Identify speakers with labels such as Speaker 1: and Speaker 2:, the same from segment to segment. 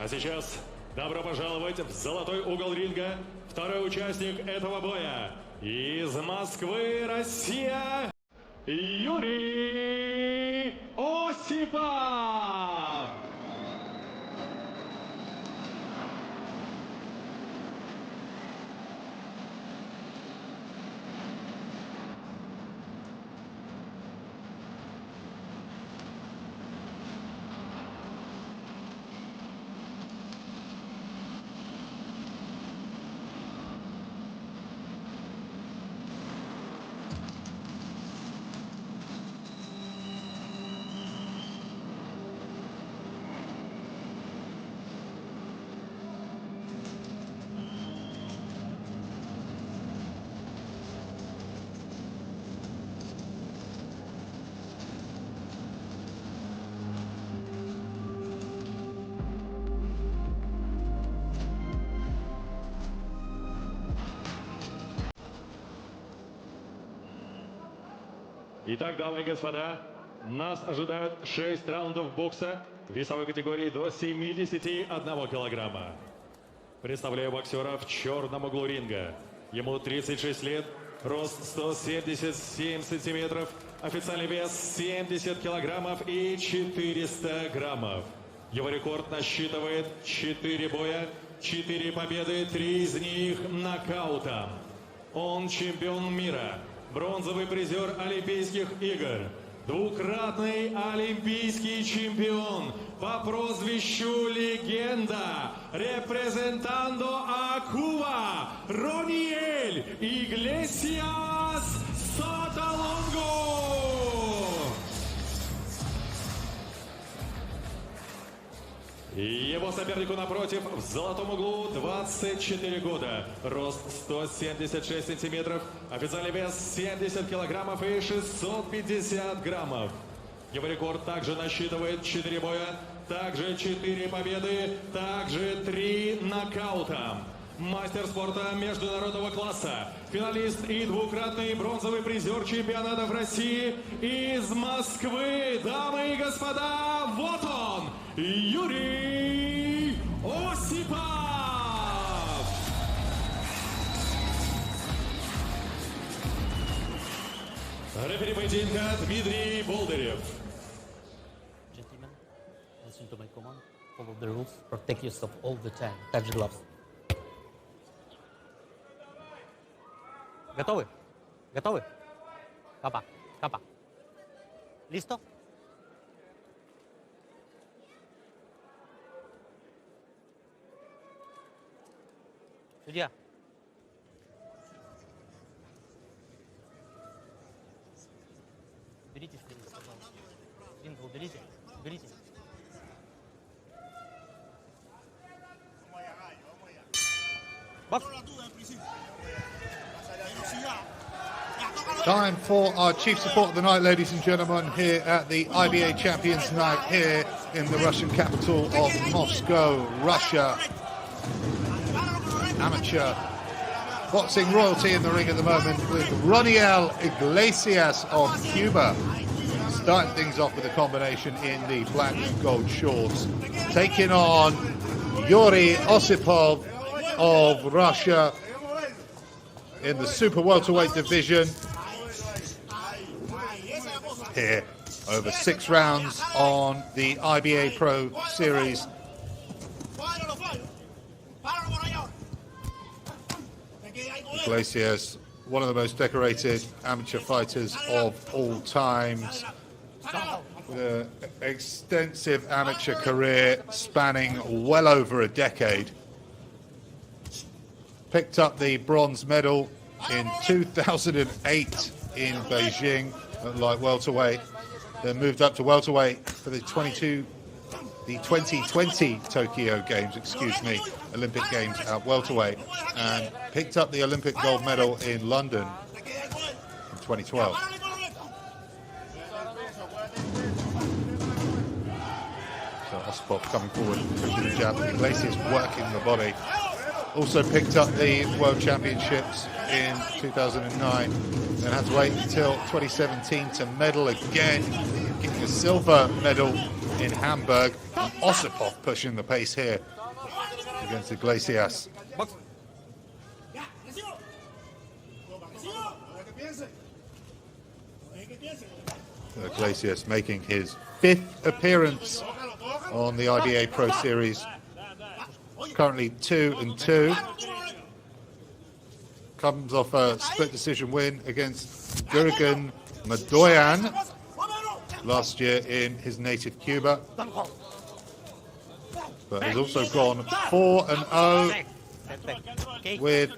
Speaker 1: А сейчас добро пожаловать в золотой угол ринга. Второй участник этого боя из Москвы, Россия, Юрий Осипов. Итак, дамы и господа, нас ожидают 6 раундов бокса в весовой категории до 71 килограмма. Представляю боксера в черном углу ринга. Ему 36 лет, рост 177 сантиметров, официальный вес 70 килограммов и 400 граммов. Его рекорд насчитывает 4 боя, 4 победы, 3 из них нокаутом. Он чемпион мира, бронзовый призер Олимпийских игр, двукратный олимпийский чемпион по прозвищу «Легенда», репрезентando a Cuba, Roniel Iglesias Roniel. Его сопернику напротив, в золотом углу, 24 года, рост 176 сантиметров, официальный вес 70 килограммов и 650 граммов. Его рекорд также насчитывает 4 боя, также 4 победы, также 3 нокаута. Мастер спорта международного класса, финалист и двукратный бронзовый призер чемпионатов России из Москвы. Дамы и господа, вот он, Юрий Осипов! Рефери поединка Дмитрий Болдырев.
Speaker 2: Gentlemen, listen to my command. Follow the rules. Protect yourself all the time. Touch gloves. Готовы? Готовы? Капа, капа. Листо? Судья. Уберите с ринга, пожалуйста. С ринга уберите. Уберите. Бокс.
Speaker 3: Time for our chief support of the night, ladies and gentlemen, here at the IBA Champions Night here in the Russian capital of Moscow, Russia. Amateur boxing royalty in the ring at the moment with Roniel Iglesias of Cuba. Starting things off with a combination in the black and gold shorts. Taking on Yury Osipov of Russia in the super welterweight division. Here, over 6 rounds on the IBA Pro Series. Iglesias, one of the most decorated amateur fighters of all times, with an extensive amateur career spanning well over a decade. Picked up the bronze medal in 2008 in Beijing at light welterweight, then moved up to welterweight for the 2020 Tokyo Games, Olympic Games at welterweight, and picked up the Olympic gold medal in London in 2012. So Osipov coming forward to the jab, Iglesias working the body. Also picked up the World Championships in 2009, then had to wait until 2017 to medal again, getting a silver medal in Hamburg. And Osipov pushing the pace here against Iglesias. Iglesias making his 5th appearance on the IBA Pro Series. Currently 2-2. Comes off a split decision win against Jurgen Madoyan last year in his native Cuba. But has also gone 4-0 with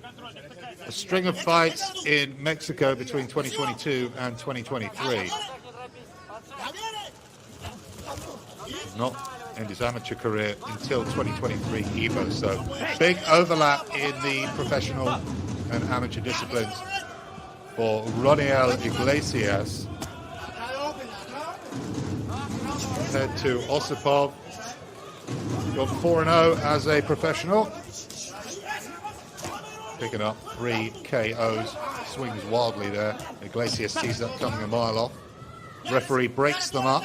Speaker 3: a string of fights in Mexico between 2022 and 2023. Not end his amateur career until 2023 IBA, so big overlap in the professional and amateur disciplines for Roniel Iglesias. Head to Osipov, got 4-0 as a professional, picking up 3 KOs, swings wildly there. Iglesias sees that coming a mile off. Referee breaks them up.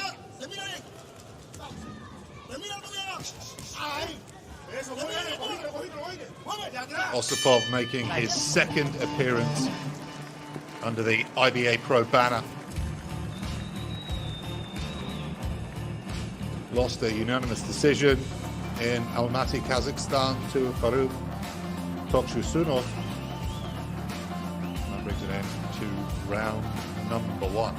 Speaker 3: Osipov making his 2nd appearance under the IBA Pro banner. Lost a unanimous decision in Almaty, Kazakhstan to Faruk Toksusunov. That brings it in to round number 1.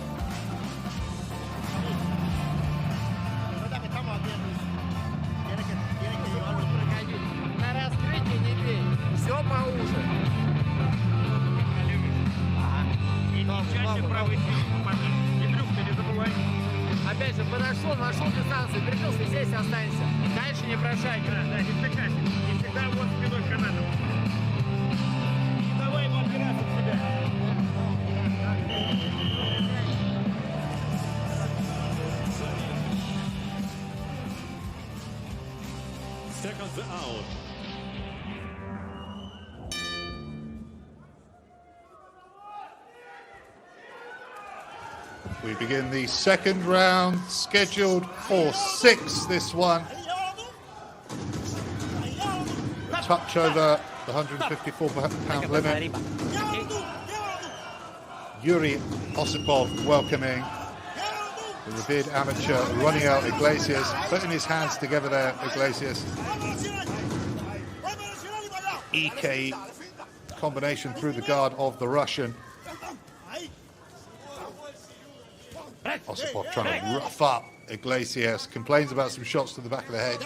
Speaker 4: Опять же, подошел, нашел дистанцию, прикрылся, здесь останься. Дальше не прощай. Да, не стыкайся. Не всегда вот спиной канатом. И давай ему опираться в себя.
Speaker 1: Seconds out.
Speaker 3: We begin the 2nd round, scheduled for 6, this one. A touch over the 154-pound limit. Yury Osipov welcoming the revered amateur Roniel Iglesias, putting his hands together there, Iglesias. EK combination through the guard of the Russian. Osipov trying to rough up Iglesias, complains about some shots to the back of the head.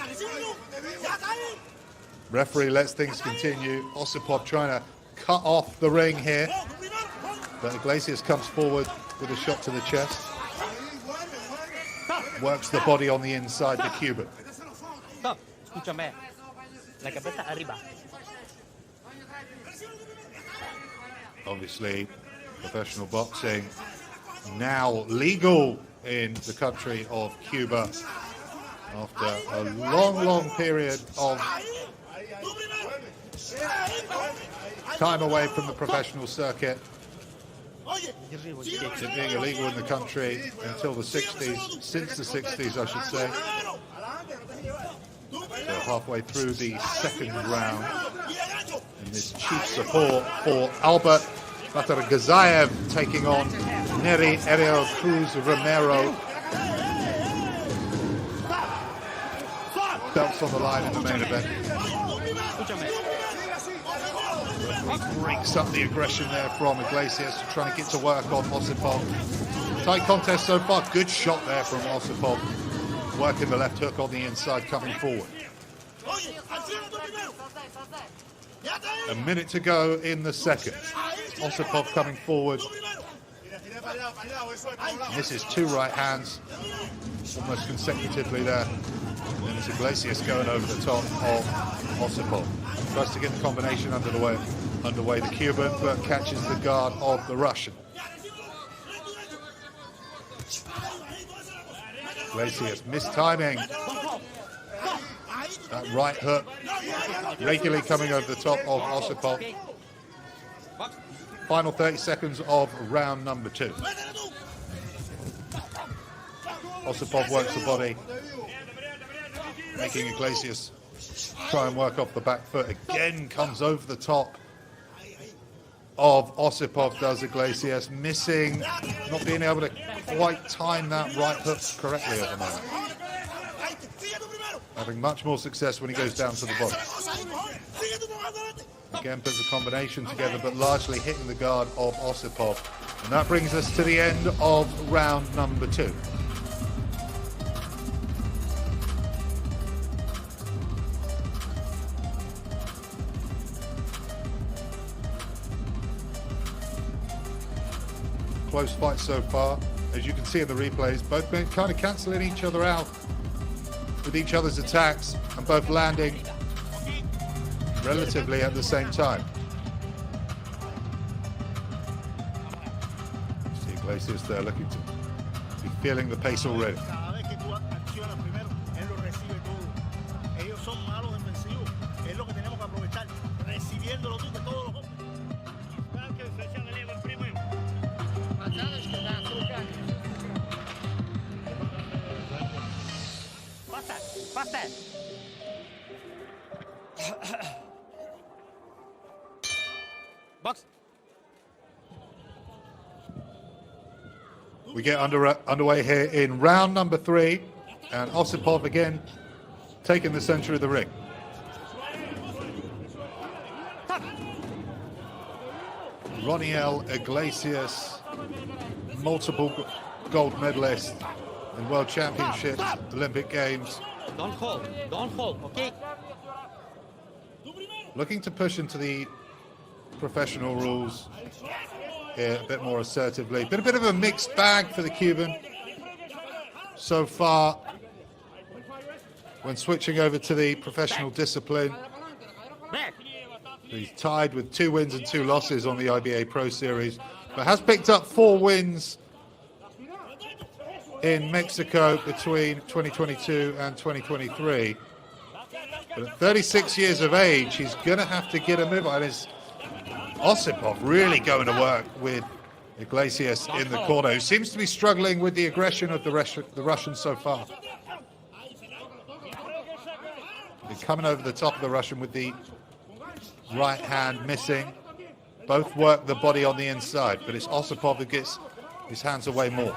Speaker 3: Referee lets things continue. Osipov trying to cut off the ring here, but Iglesias comes forward with a shot to the chest. Works the body on the inside, the Cuban. Obviously, professional boxing now legal in the country of Cuba after a long period of time away from the professional circuit. It being illegal in the country until the 60s, since the 60s I should say. So halfway through the 2nd round, and this chief support for Albert Batargazayev taking on Neri Ariel Cruz Romero. Belts on the line in the main event. He breaks up the aggression there from Iglesias, trying to get to work on Osipov. Tight contest so far. Good shot there from Osipov. Working the left hook on the inside, coming forward. A minute to go in the 2nd. Osipov coming forward. This is 2 right hands, almost consecutively there. And it's Iglesias going over the top of Osipov. Tries to get the combination underway the Cuban, but catches the guard of the Russian. Iglesias mistiming. That right hook regularly coming over the top of Osipov. Final 30 seconds of round number 2. Osipov works the body making Iglesias try and work off the back foot. Again comes over the top of Osipov, does Iglesias, missing, not being able to quite time that right hook correctly at the moment. Having much more success when he goes down to the body. Again puts a combination together, but largely hitting the guard of Osipov. And that brings us to the end of round number 2. Close fight so far. As you can see in the replays, both men kind of cancelling each other out with each other's attacks and both landing relatively at the same time. See Iglesias there looking to be feeling the pace already.
Speaker 4: Box.
Speaker 3: We get underway here in round number 3, and Osipov again taking the center of the ring. Roniel Iglesias, multiple gold medalist in World Championships, Olympic Games.
Speaker 2: Don't hold, okay?
Speaker 3: Looking to push into the professional rules here a bit more assertively. Been a bit of a mixed bag for the Cuban so far when switching over to the professional discipline. He's tied with 2 wins and 2 losses on the IBA Pro Series, but has picked up 4 wins in Mexico between 2022 and 2023. But at 36 years of age, he's going to have to get a move on. Is Osipov really going to work with Iglesias in the corner, who seems to be struggling with the aggression of the Russian so far. He's coming over the top of the Russian with the right hand missing. Both work the body on the inside, but it's Osipov who gets his hands away more.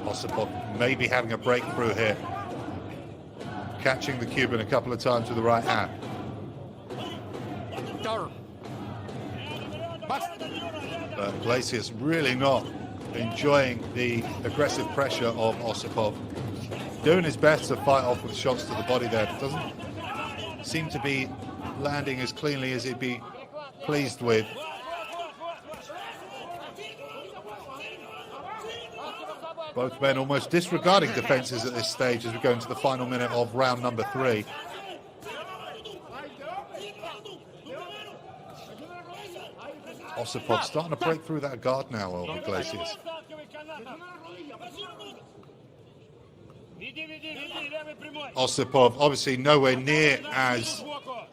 Speaker 3: Osipov maybe having a breakthrough here, catching the Cuban a couple of times with the right hand. But Iglesias really not enjoying the aggressive pressure of Osipov. Doing his best to fight off with shots to the body there. Doesn't seem to be landing as cleanly as he'd be pleased with. Both men almost disregarding defenses at this stage as we go into the final minute of round number 3. Osipov starting to break through that guard now of Iglesias. Osipov obviously nowhere near as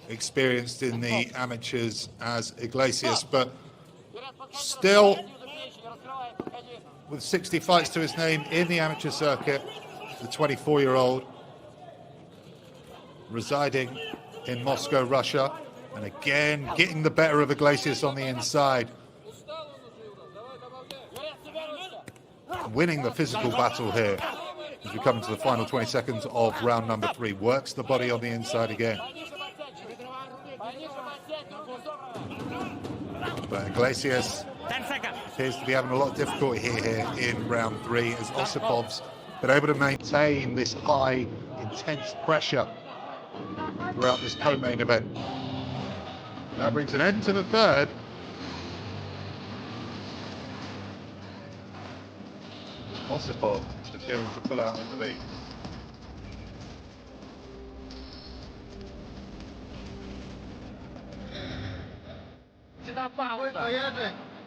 Speaker 3: experienced in the amateurs as Iglesias, but still with 60 fights to his name in the amateur circuit, the 24-year-old residing in Moscow, Russia, and again getting the better of Iglesias on the inside, winning the physical battle here as we come into the final 20 seconds of round number 3. Works the body on the inside again. But Iglesias appears to be having a lot of difficulty here in round 3 as Osipov's been able to maintain this high, intense pressure throughout this co-main event. That brings an end to the third. Osipov appearing to pull out in the lead.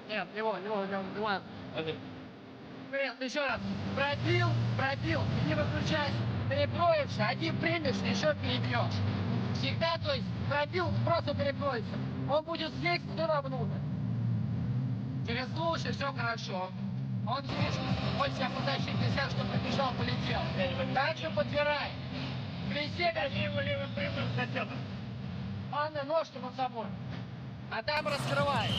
Speaker 4: Нет, его, еще раз. Пробил, не выключайся. Перекроешься, один примешь, еще перебьешь. Всегда, то есть, пробил, просто перекроешься. Он будет здесь, туда внутрь. Через лучше, все хорошо. Он здесь хочет себя потащить, нельзя, чтобы побежал, полетел. Дальше подбирай. Ближе, его левым прямым хотел. Анна, ножки над собой. А там раскрывай.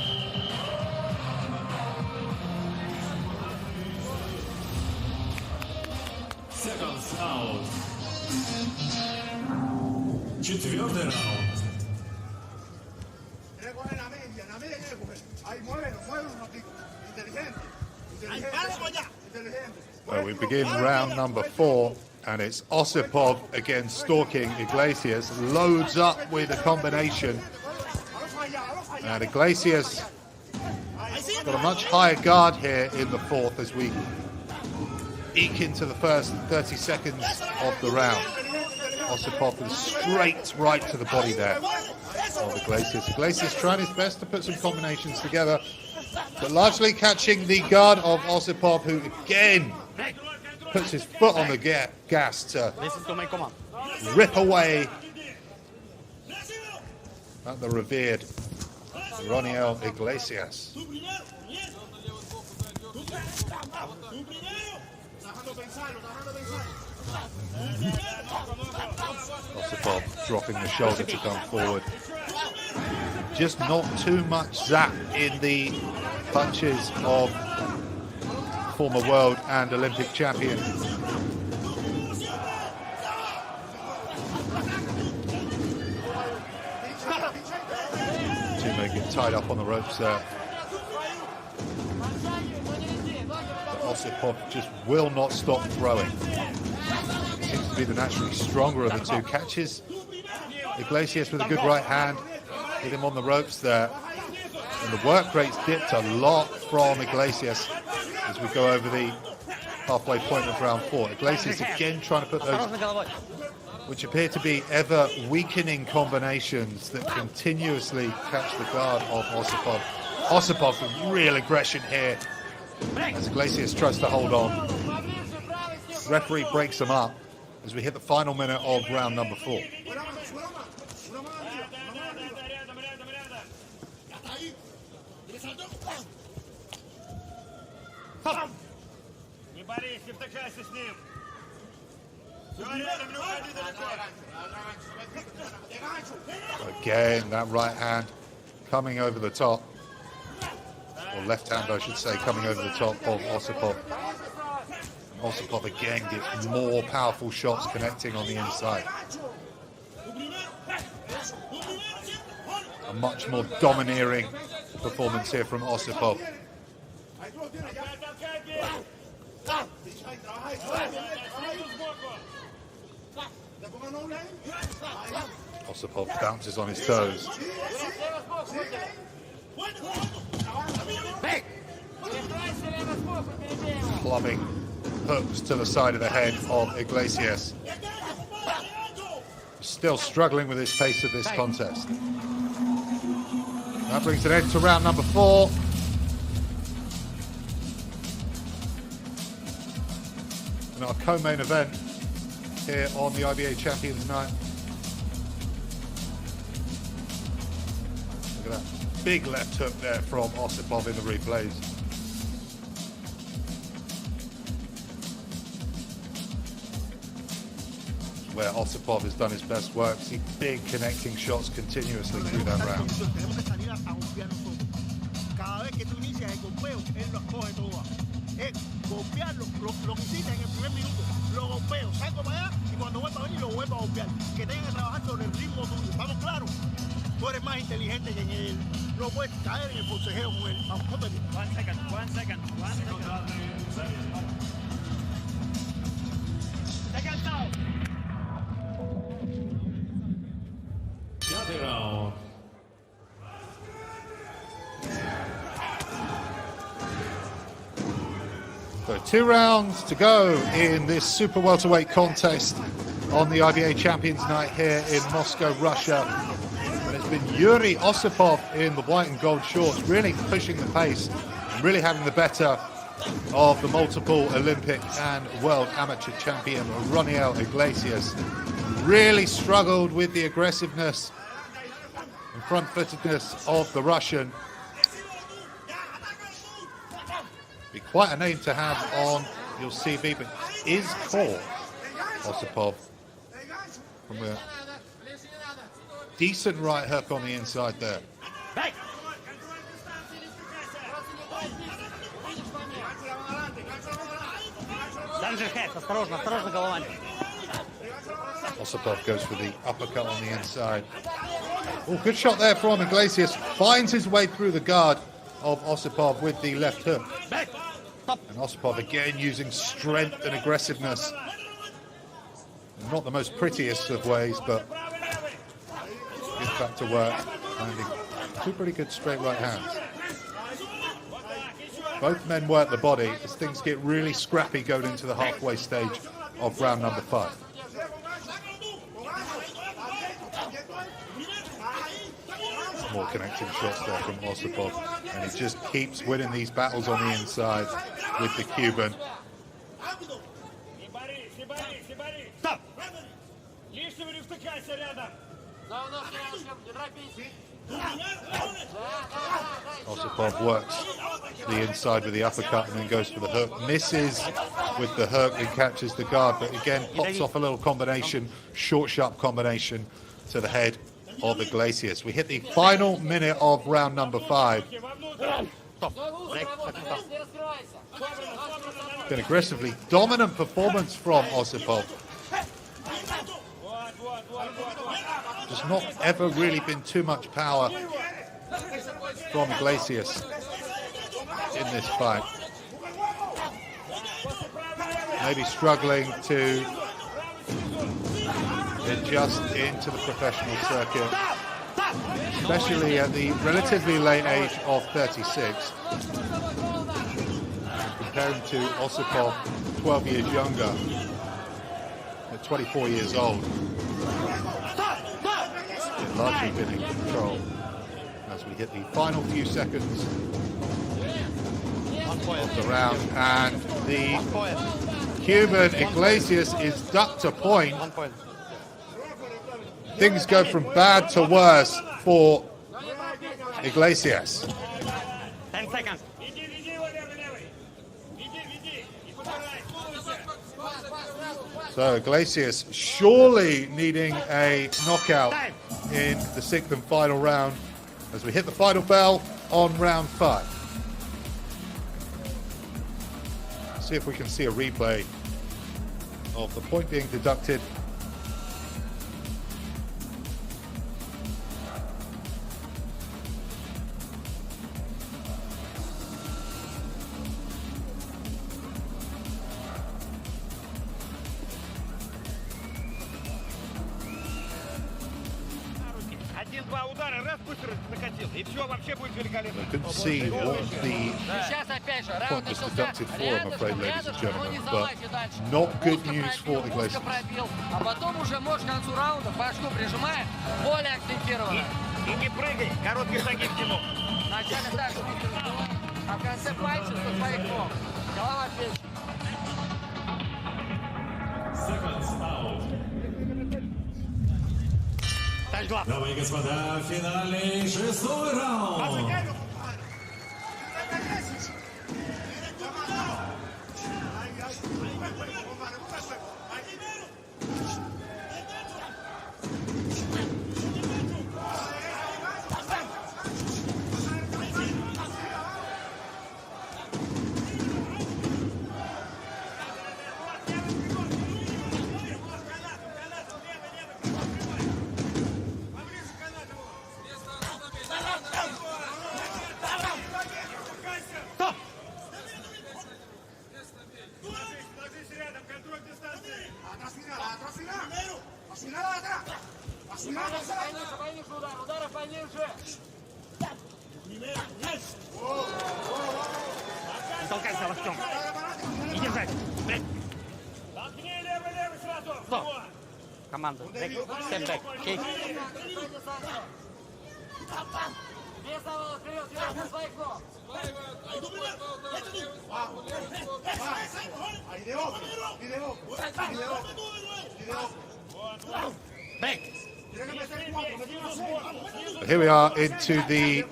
Speaker 1: Seconds out. Четвертый раунд.
Speaker 3: Well, we begin round number 4, and it's Osipov again stalking Iglesias, loads up with a combination, and Iglesias got a much higher guard here in the 4th as we eke into the first 30 seconds of the round. Osipov is straight right to the body there of Iglesias. Iglesias trying his best to put some combinations together, but largely catching the guard of Osipov, who again puts his foot on the gas to rip away at the revered Roniel Iglesias. Osipov dropping the shoulder to come forward. Just not too much zap in the punches of former world and Olympic champion. Two men get tied up on the ropes there. But Osipov just will not stop throwing. Seems to be the naturally stronger of the two. Catches Iglesias with a good right hand. Hit him on the ropes there. And the work rate's dipped a lot from Iglesias as we go over the halfway point of round 4. Iglesias again trying to put those, which appear to be ever weakening combinations that continuously catch the guard of Osipov. Osipov with real aggression here as Iglesias tries to hold on. Referee breaks him up as we hit the final minute of round number 4. Again, that right hand coming over the top, or left hand I should say, coming over the top of Osipov. Osipov again gets more powerful shots connecting on the inside. A much more domineering performance here from Osipov. Osipov bounces on his toes. Clubbing hooks to the side of the head of Iglesias. Still struggling with his pace of this contest. That brings an end to round number 4. And our co-main event here on the IBA Champions Night. Look at that big left hook there from Osipov in the replays. Where Osipov has done his best work. See big connecting shots continuously through that round.
Speaker 5: Golpearlo, lo que hiciste en el primer minuto, lo golpeo, saco para allá y cuando vuelva a venir lo vuelvo a golpear. Que tengan que trabajar sobre el ritmo tuyo, ¿estamos claros? Tú eres más inteligente que en él, no puedes caer en el forcejeo con él. Vamos, cómete. 1 second. Está cansado.
Speaker 1: Пятый раунд.
Speaker 3: So 2 rounds to go in this super welterweight contest on the IBA Champions Night here in Moscow, Russia. And it's been Yury Osipov in the white and gold shorts, really pushing the pace and really having the better of the multiple Olympic and world amateur champion Roniel Iglesias. Really struggled with the aggressiveness and front-footedness of the Russian. Be quite a name to have on your CV, but is caught Osipov from a decent right hook on the inside there. Osipov goes for the uppercut on the inside. Oh, good shot there from Iglesias. Finds his way through the guard of Osipov with the left hook. And Osipov again using strength and aggressiveness. Not the most prettiest of ways, but gets back to work, landing two pretty good straight right hands. Both men work the body as things get really scrappy going into the halfway stage of round number 5. More connecting shots there from Osipov, and he just keeps winning these battles on the inside with the Cuban. Osipov works the inside with the uppercut and then goes for the hook. Misses with the hook and catches the guard, but again pops off a little combination, short, sharp combination to the head of Iglesias. We hit the final minute of round number 5. An aggressively dominant performance from Osipov. There's not ever really been too much power from Iglesias in this fight. Maybe struggling to adjust into the professional circuit, especially at the relatively late age of 36. Comparing to Osipov, 12 years younger, at 24 years old. They've largely been in control as we hit the final few seconds of the round, and the Cuban Iglesias is ducked to point. Things go from bad to worse for Iglesias.
Speaker 4: 10 seconds.
Speaker 3: So Iglesias surely needing a knockout in the 6th and final round as we hit the final bell on round 5. See if we can see a replay of the point being deducted. I couldn't see what the point was deducted for, I'm afraid, ladies and gentlemen, but not good news for Iglesias.
Speaker 1: Дамы и господа, финальный 6-й раунд.
Speaker 4: Толкайся, Артем. И держать. Команда. Step back. Kick. Back.
Speaker 3: Here we are into the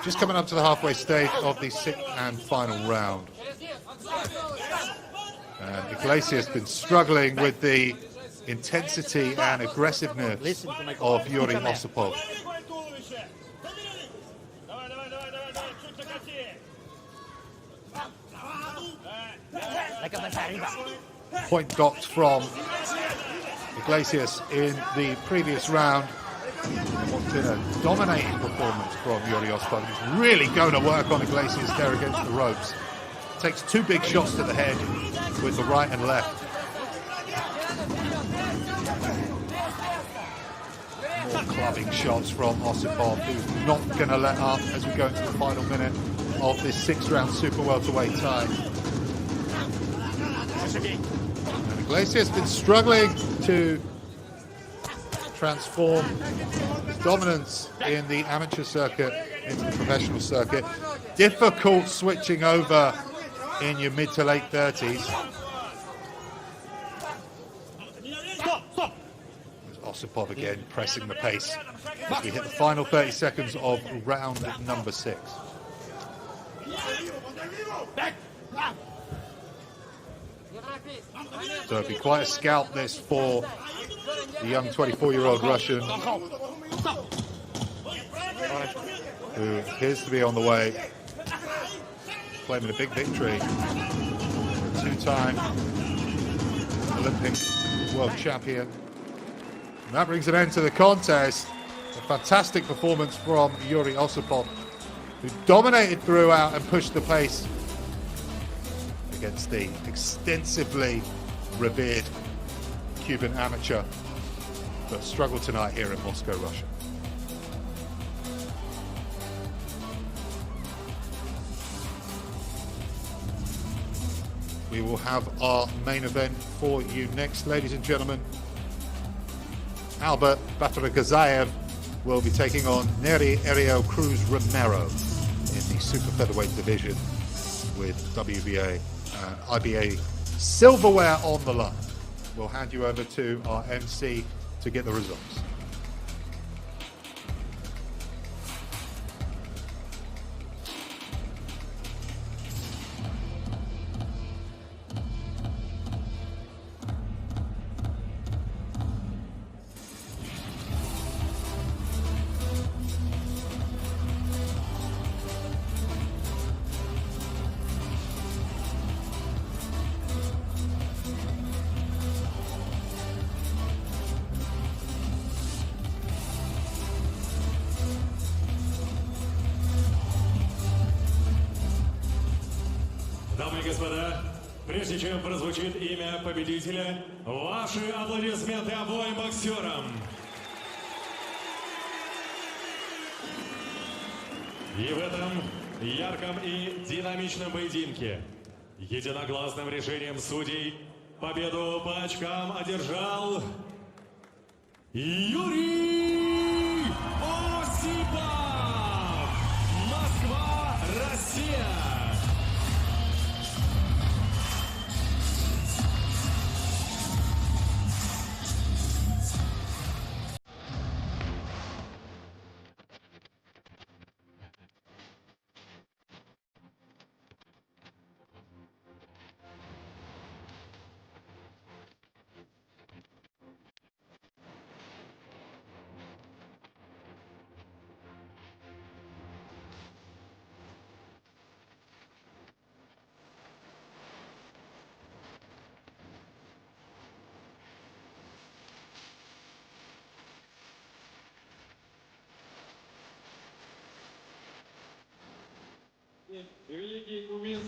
Speaker 3: Just coming up to the halfway stage of the sixth and final round. And Iglesias has been struggling with the intensity and aggressiveness of Yury Osipov. Point docked from Iglesias in the previous round. What's been a dominating performance from Yury Osipov. He's really going to work on Iglesias there against the ropes. Takes two big shots to the head with the right and left. More clubbing shots from Osipov, who's not going to let up as we go into the final minute of this sixth-round super welterweight tie. And Iglesias has been struggling to transform his dominance in the amateur circuit into the professional circuit. Difficult switching over in your mid to late 30s. Osipov again pressing the pace as we hit the final 30 seconds of round number 6. So it'd be quite a scalp this for the young 24-year-old Russian, who appears to be on the way, claiming a big victory. Two-time Olympic world champion. And that brings an end to the contest. A fantastic performance from Yury Osipov, who dominated throughout and pushed the pace against the extensively revered Cuban amateur, but struggled tonight here in Moscow, Russia. We will have our main event for you next, ladies and gentlemen. Albert Bataragazayev will be taking on Neri Ariel Cruz Romero in the super featherweight division with WBA and IBA silverware on the line. We'll hand you over to our MC to get the results.
Speaker 1: Дамы и господа, прежде чем прозвучит имя победителя, ваши аплодисменты обоим боксерам. И в этом ярком и динамичном поединке единогласным решением судей победу по очкам одержал Юрий Осипов! Москва, Россия! Великий кубинский